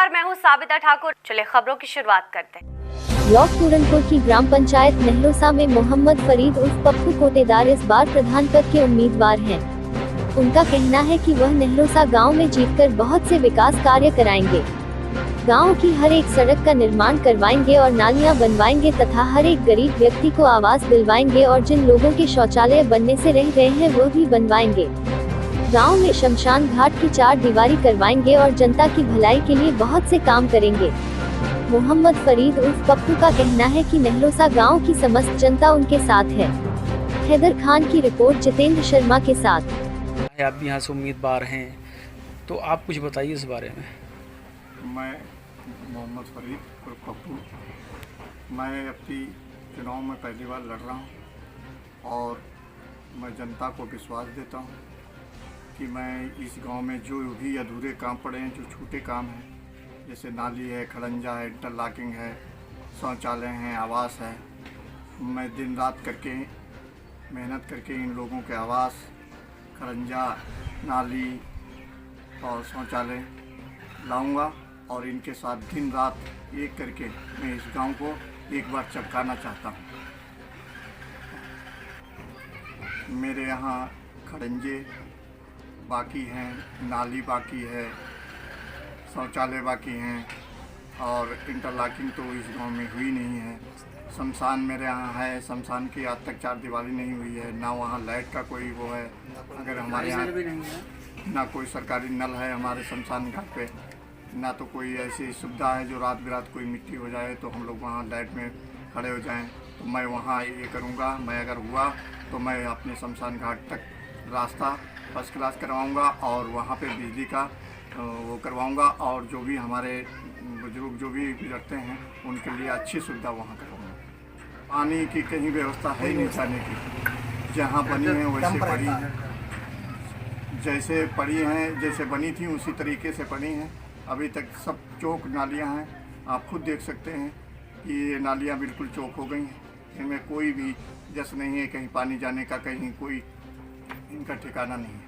नमस्कार, मैं हूँ साबिता ठाकुर। चले खबरों की शुरुआत करते हैं। ब्लॉक पूरनपुर की ग्राम पंचायत नेहलोसा में मोहम्मद फरीद उर्फ पप्पू कोटेदार इस बार प्रधान पद के उम्मीदवार हैं। उनका कहना है कि वह नेहलोसा गांव में जीतकर बहुत से विकास कार्य कराएंगे। गांव की हर एक सड़क का निर्माण करवाएंगे और नालियां बनवाएंगे तथा हर एक गरीब व्यक्ति को आवास दिलवाएंगे और जिन लोगों के शौचालय बनने से रह गए हैं वो भी बनवाएंगे। गांव में शमशान घाट की 4 दीवारी करवाएंगे और जनता की भलाई के लिए बहुत से काम करेंगे। मोहम्मद फरीद उर्फ पप्पू का कहना है कि नेहलोसा गांव की समस्त जनता उनके साथ है। हैदर खान की रिपोर्ट जितेंद्र शर्मा के साथ। आप यहाँ से उम्मीदवार हैं, तो आप कुछ बताइए इस बारे में। मैं मोहम्मद फरीद उर्फ पप्पू, मैं अपनी चुनाव में पहली बार लड़ रहा हूँ और मैं जनता को विश्वास देता हूँ कि मैं इस गांव में जो भी अधूरे काम पड़े हैं, जो छोटे काम हैं, जैसे नाली है, खड़ंजा है, इंटरलॉकिंग है, शौचालय हैं, आवास है, मैं दिन रात करके मेहनत करके इन लोगों के आवास, खड़ंजा, नाली और शौचालय लाऊंगा और इनके साथ दिन रात एक करके मैं इस गांव को एक बार चमकाना चाहता हूं। मेरे यहाँ खड़ंजे बाकी हैं, नाली बाकी है, शौचालय बाकी हैं और इंटरलॉकिंग तो इस गांव में हुई नहीं है। शमशान मेरे यहाँ है, शमशान की आज तक 4 दीवारी नहीं हुई है, ना वहाँ लाइट का कोई वो है। अगर हमारे यहाँ ना कोई सरकारी नल है हमारे शमशान घाट पे, ना तो कोई ऐसी सुविधा है जो रात बिरात कोई मिट्टी हो जाए तो हम लोग वहाँ लाइट में खड़े हो जाएं। तो मैं वहाँ ये करूँगा, मैं अगर हुआ तो मैं अपने शमशान घाट तक रास्ता फर्स्ट क्लास करवाऊँगा और वहाँ पे बिजली का वो करवाऊँगा और जो भी हमारे बुजुर्ग जो भी गुजरते हैं उनके लिए अच्छी सुविधा वहाँ करवाऊँगा। पानी की कहीं व्यवस्था है ही नहीं जाने की, जहाँ बनी है वैसे पड़ी हैं, जैसे पड़ी हैं, जैसे बनी थी उसी तरीके से पड़ी हैं। अभी तक सब चौक नालियाँ हैं, आप खुद देख सकते हैं कि ये नालियाँ बिल्कुल चौक हो गई हैं, इनमें कोई भी जस नहीं है, कहीं पानी जाने का कहीं कोई इनका ठिकाना नहीं है।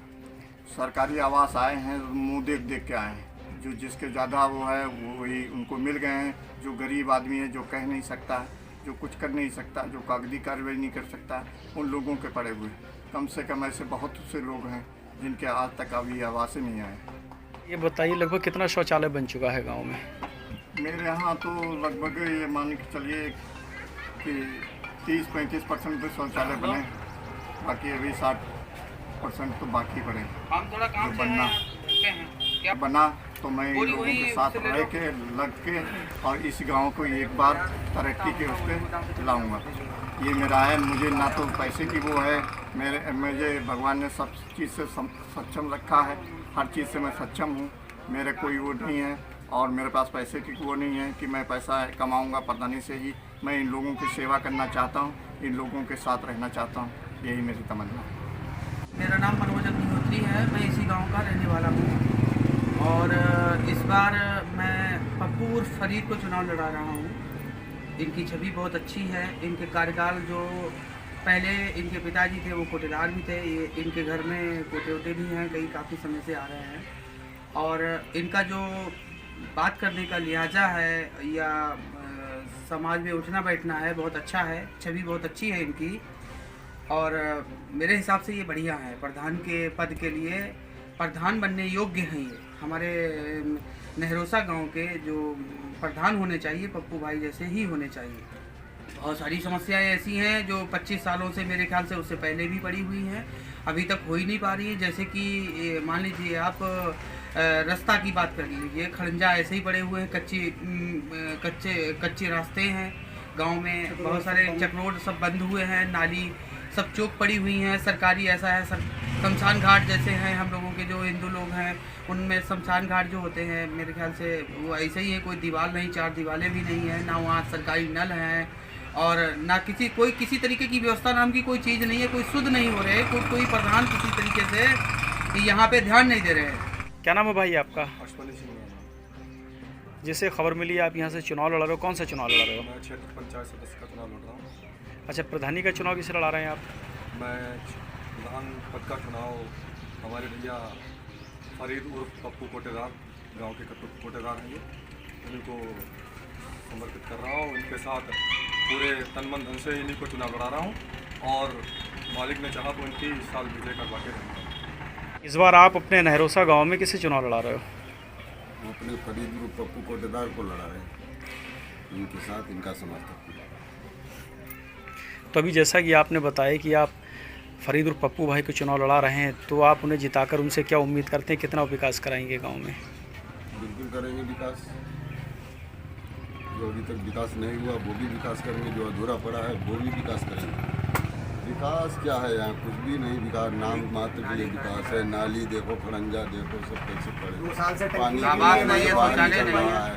सरकारी आवास आए हैं, मुँह देख देख के आए हैं, जो जिसके ज़्यादा वो है वही उनको मिल गए हैं। जो गरीब आदमी है, जो कह नहीं सकता, जो कुछ कर नहीं सकता, जो कागजी कार्रवाई नहीं कर सकता, उन लोगों के पड़े हुए कम से कम ऐसे बहुत से लोग हैं जिनके आज तक अभी आवास ही नहीं आए। ये बताइए लगभग कितना शौचालय बन चुका है गांव में? मेरे यहाँ तो लगभग ये मान के चलिए कि 30-35% तो शौचालय बने, बाकी अभी 60% तो बाकी पड़े। जो बना तो मैं इन लोगों के साथ रह के लग के और इस गांव को एक बार तरक्की के उस पर लाऊँगा। ये मेरा है, मुझे ना तो पैसे की वो है, मुझे भगवान ने सब चीज़ से सक्षम रखा है, हर चीज़ से मैं सक्षम हूँ, मेरे कोई वो नहीं है और मेरे पास पैसे की वो नहीं है कि मैं पैसा कमाऊँगा प्रधानी से ही। मैं इन लोगों की सेवा करना चाहता हूँ, इन लोगों के साथ रहना चाहता हूँ, यही मेरी तमन्ना है। मेरा नाम मनोज अग्निहोत्री है, मैं इसी गांव का रहने वाला हूँ और इस बार मैं पप्पू उर्फ फरीद को चुनाव लड़ा रहा हूँ। इनकी छवि बहुत अच्छी है, इनके कार्यकाल जो पहले इनके पिताजी थे वो कोटेदार भी थे, ये इनके घर में कोटे वोटे भी हैं, कई काफ़ी समय से आ रहे हैं और इनका जो बात करने का लिहाजा है या समाज में उठना बैठना है बहुत अच्छा है, छवि बहुत अच्छी है इनकी और मेरे हिसाब से ये बढ़िया है। प्रधान के पद के लिए प्रधान बनने योग्य हैं ये। हमारे नेहलोसा गांव के जो प्रधान होने चाहिए पप्पू भाई जैसे ही होने चाहिए। बहुत सारी समस्याएं ऐसी हैं जो 25 सालों से मेरे ख्याल से उससे पहले भी पड़ी हुई हैं, अभी तक हो ही नहीं पा रही है। जैसे कि मान लीजिए आप रास्ता की बात कर लीजिए, खड़ंजा ऐसे ही पड़े हुए हैं, कच्चे रास्ते हैं गांव में, बहुत सारे चक रोड सब बंद हुए हैं, नाली सब चौक पड़ी हुई हैं। सरकारी ऐसा है शमशान घाट जैसे हैं, हम लोगों के जो हिंदू लोग हैं उनमें शमशान घाट जो होते हैं मेरे ख्याल से वो ऐसे ही है, कोई दीवार नहीं, 4 दीवारें भी नहीं है, ना वहाँ सरकारी नल हैं और ना किसी तरीके की व्यवस्था नाम की कोई चीज़ नहीं है, कोई शुद्ध नहीं हो रहे, कोई प्रधान किसी तरीके से यहाँ पे ध्यान नहीं दे रहे हैं। क्या नाम है भाई आपका? अश्वनी सिंह। जैसे खबर मिली आप यहाँ से चुनाव लड़ा रहे हो, कौन सा चुनाव लड़ा रहे हो? मैं क्षेत्र पंचायत सदस्य का चुनाव लड़ रहा हूँ। अच्छा, प्रधानी का चुनाव किसे लड़ा रहे हैं आप? मैं प्रधान पद का चुनाव हमारे भैया फरीद उर्फ पप्पू कोटेदार, गांव के कोटेदार हैं ये, इन्हीं को समर्पित कर रहा हूँ। इनके साथ पूरे तन मन धन से इन्हीं को चुनाव लड़ा रहा हूँ और मालिक ने चाहा तो इनकी इस साल विजय करवा के रहूँगा। इस बार आप अपने नहरोसा गांव में किसे चुनाव लड़ा रहे हो? हम अपने फरीद उर्फ पप्पू कोटेदार को लड़ा रहे हैं, इनके साथ इनका समर्थन। तो अभी जैसा कि आपने बताया कि आप फरीद उर्फ पप्पू भाई को चुनाव लड़ा रहे हैं, तो आप उन्हें जिताकर उनसे क्या उम्मीद करते हैं, कितना विकास कराएंगे गांव में? बिल्कुल करेंगे विकास, जो अभी तक विकास नहीं हुआ वो भी विकास करेंगे, जो अधूरा पड़ा है वो भी विकास करेंगे। विकास क्या है यहाँ, कुछ भी नहीं विकास, नाम मात्र के लिए विकास है। नाली देखो, खड़ंजा देखो, सब कैसे पड़े, पानी चल रहा है।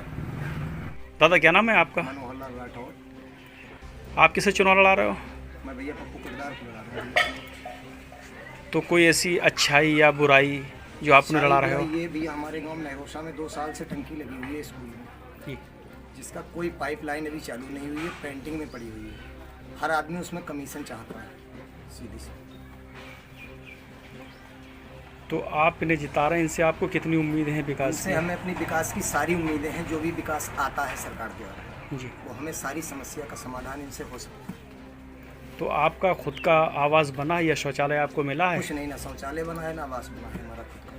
दादा क्या नाम है आपका? मनोहरलाल राठौर। आप किसे चुनाव लड़ा रहे हो? मैं भैया पप्पू कोटेदार को लड़ा रहा हूँ। तो कोई ऐसी अच्छाई या बुराई जो आप उन्हें लड़ा रहे हो? ये भी हमारे गांव नहरोसा में 2 साल से टंकी लगी हुई है स्कूल में, जी। जिसका कोई पाइपलाइन अभी चालू नहीं हुई है, पेंटिंग में पड़ी हुई है। हर आदमी उसमें कमीशन चाहता है, सीधी सी। तो आप इन्हें जिता रहे हैं, इनसे आपको कितनी उम्मीदें हैं विकास इससे की? हमें अपनी विकास की सारी उम्मीदें हैं। जो भी विकास आता है सरकार द्वारा, जी। वो हमें सारी समस्या का समाधान इनसे हो सकता है। तो आपका खुद का आवास बना या शौचालय आपको मिला है? कुछ नहीं, ना शौचालय बना है ना आवास बना है हमारा खुद का।